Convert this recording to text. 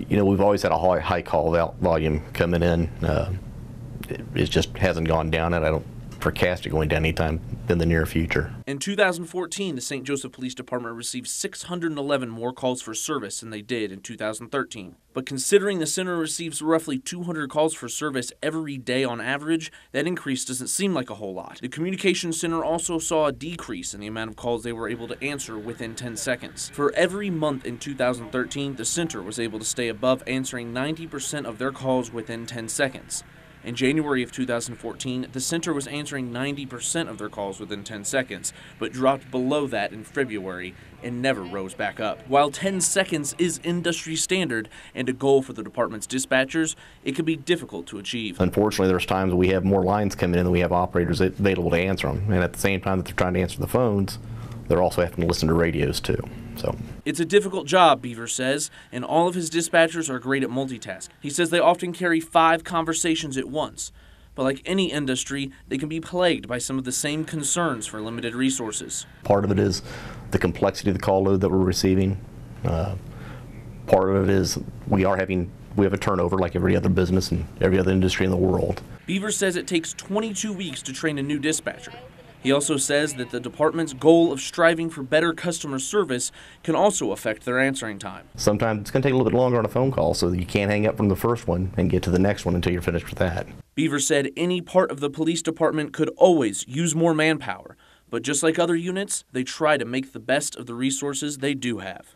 we've always had a high call volume coming in. It just hasn't gone down, and I don't forecast it going down anytime in the near future. In 2014, the St. Joseph Police Department received 611 more calls for service than they did in 2013. But considering the center receives roughly 200 calls for service every day on average, that increase doesn't seem like a whole lot. The Communications Center also saw a decrease in the amount of calls they were able to answer within 10 seconds. For every month in 2013, the center was able to stay above answering 90% of their calls within 10 seconds. In January of 2014, the center was answering 90% of their calls within 10 seconds, but dropped below that in February and never rose back up. While 10 seconds is industry standard and a goal for the department's dispatchers, it can be difficult to achieve. Unfortunately, there's times we have more lines coming in than we have operators available to answer them, and at the same time that they're trying to answer the phones, they're also having to listen to radios too. It's a difficult job, Beaver says, and all of his dispatchers are great at multitasking. He says they often carry 5 conversations at once. But like any industry, they can be plagued by some of the same concerns for limited resources. Part of it is the complexity of the call load that we're receiving. Part of it is we have a turnover like every other business and every other industry in the world. Beaver says it takes 22 weeks to train a new dispatcher. He also says that the department's goal of striving for better customer service can also affect their answering time. Sometimes it's going to take a little bit longer on a phone call, so that you can't hang up from the first one and get to the next one until you're finished with that. Beaver said any part of the police department could always use more manpower, but just like other units, they try to make the best of the resources they do have.